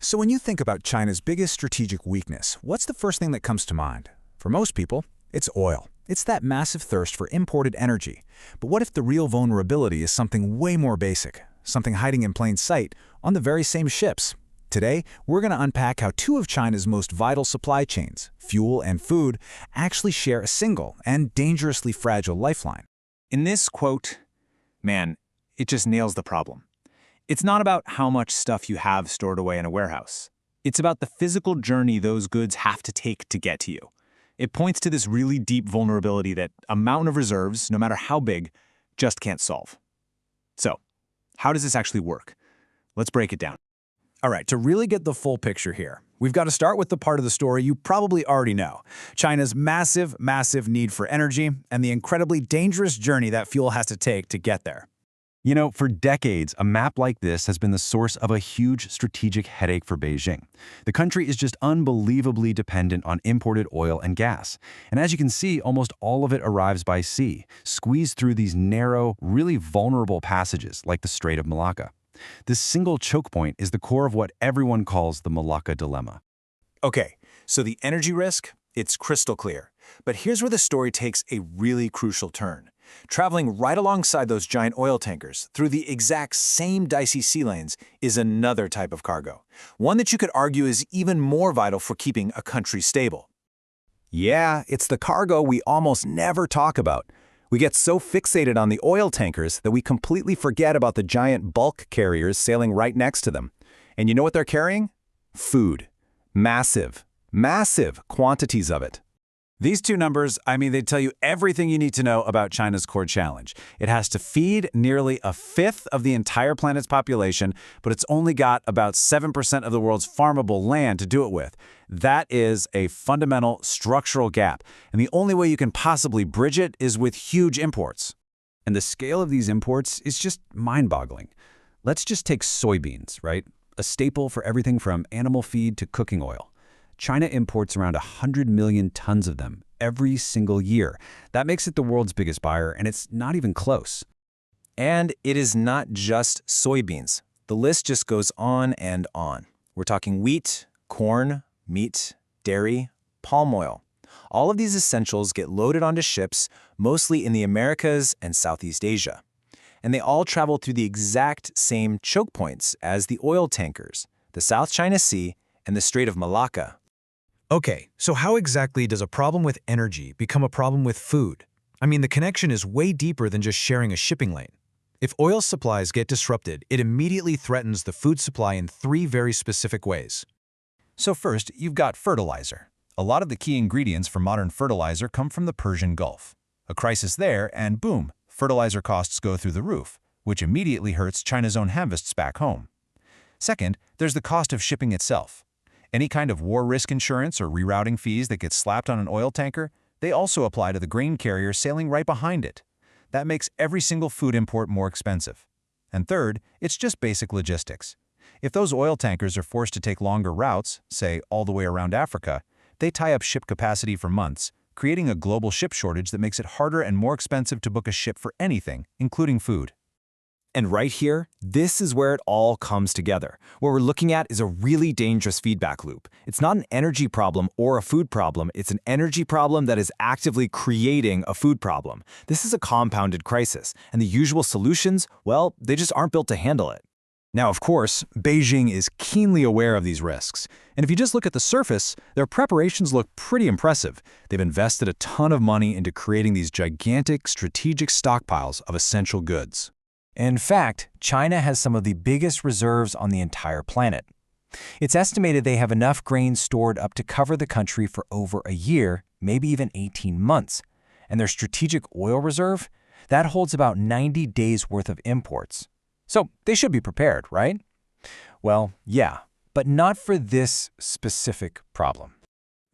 So when you think about China's biggest strategic weakness, what's the first thing that comes to mind? For most people, it's oil. It's that massive thirst for imported energy. But what if the real vulnerability is something way more basic, something hiding in plain sight on the very same ships? Today, we're going to unpack how two of China's most vital supply chains, fuel and food, actually share a single and dangerously fragile lifeline. In this quote, man, it just nails the problem. It's not about how much stuff you have stored away in a warehouse. It's about the physical journey those goods have to take to get to you. It points to this really deep vulnerability that a mountain of reserves, no matter how big, just can't solve. So, how does this actually work? Let's break it down. All right, to really get the full picture here, we've got to start with the part of the story you probably already know: China's massive need for energy and the incredibly dangerous journey that fuel has to take to get there. You know, for decades, a map like this has been the source of a huge strategic headache for Beijing. The country is just unbelievably dependent on imported oil and gas. And as you can see, almost all of it arrives by sea, squeezed through these narrow, really vulnerable passages like the Strait of Malacca. This single choke point is the core of what everyone calls the Malacca dilemma. Okay, so the energy risk, it's crystal clear. But here's where the story takes a really crucial turn. Traveling right alongside those giant oil tankers through the exact same dicey sea lanes is another type of cargo, one that you could argue is even more vital for keeping a country stable. Yeah, it's the cargo we almost never talk about. We get so fixated on the oil tankers that we completely forget about the giant bulk carriers sailing right next to them. And you know what they're carrying? Food. Massive quantities of it. These two numbers, they tell you everything you need to know about China's core challenge. It has to feed nearly a fifth of the entire planet's population, but it's only got about 7% of the world's farmable land to do it with. That is a fundamental structural gap, and the only way you can possibly bridge it is with huge imports. And the scale of these imports is just mind-boggling. Let's just take soybeans, right? A staple for everything from animal feed to cooking oil. China imports around 100 million tons of them every single year. That makes it the world's biggest buyer, and it's not even close. And it is not just soybeans. The list just goes on and on. We're talking wheat, corn, meat, dairy, palm oil. All of these essentials get loaded onto ships, mostly in the Americas and Southeast Asia. And they all travel through the exact same choke points as the oil tankers, the South China Sea and the Strait of Malacca. Okay, so how exactly does a problem with energy become a problem with food? The connection is way deeper than just sharing a shipping lane. If oil supplies get disrupted, it immediately threatens the food supply in three very specific ways. So first, you've got fertilizer. A lot of the key ingredients for modern fertilizer come from the Persian Gulf. A crisis there, and boom, fertilizer costs go through the roof, which immediately hurts China's own harvests back home. Second, there's the cost of shipping itself. Any kind of war risk insurance or rerouting fees that get slapped on an oil tanker, they also apply to the grain carrier sailing right behind it. That makes every single food import more expensive. And third, it's just basic logistics. If those oil tankers are forced to take longer routes, say all the way around Africa, they tie up ship capacity for months, creating a global ship shortage that makes it harder and more expensive to book a ship for anything, including food. And right here, this is where it all comes together. What we're looking at is a really dangerous feedback loop. It's not an energy problem or a food problem. It's an energy problem that is actively creating a food problem. This is a compounded crisis, and the usual solutions, well, they just aren't built to handle it. Now, of course, Beijing is keenly aware of these risks. And if you just look at the surface, their preparations look pretty impressive. They've invested a ton of money into creating these gigantic strategic stockpiles of essential goods. In fact, China has some of the biggest reserves on the entire planet. It's estimated they have enough grain stored up to cover the country for over a year, maybe even 18 months. And their strategic oil reserve, that holds about 90 days' worth of imports. So they should be prepared, right? Well, yeah, but not for this specific problem.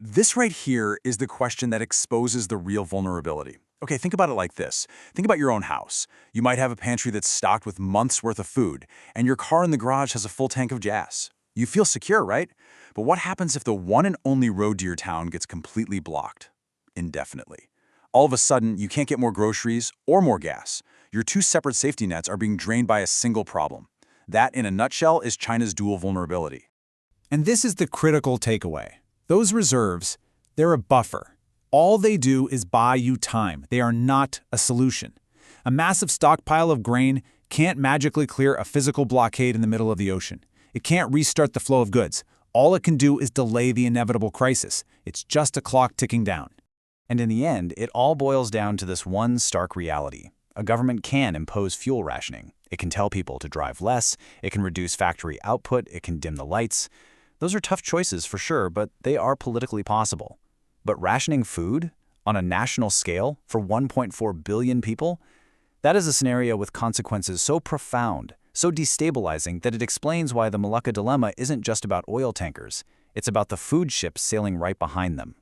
This right here is the question that exposes the real vulnerability. Okay, think about it like this. Think about your own house. You might have a pantry that's stocked with months' worth of food, and your car in the garage has a full tank of gas. You feel secure, right? But what happens if the one and only road to your town gets completely blocked? Indefinitely. All of a sudden, you can't get more groceries or more gas. Your two separate safety nets are being drained by a single problem. That, in a nutshell, is China's dual vulnerability. And this is the critical takeaway. Those reserves, they're a buffer. All they do is buy you time. They are not a solution. A massive stockpile of grain can't magically clear a physical blockade in the middle of the ocean. It can't restart the flow of goods. All it can do is delay the inevitable crisis. It's just a clock ticking down. And in the end, it all boils down to this one stark reality. A government can impose fuel rationing. It can tell people to drive less, it can reduce factory output, it can dim the lights. Those are tough choices for sure, but they are politically possible. But rationing food on a national scale for 1.4 billion people? That is a scenario with consequences so profound, so destabilizing that it explains why the Malacca dilemma isn't just about oil tankers. It's about the food ships sailing right behind them.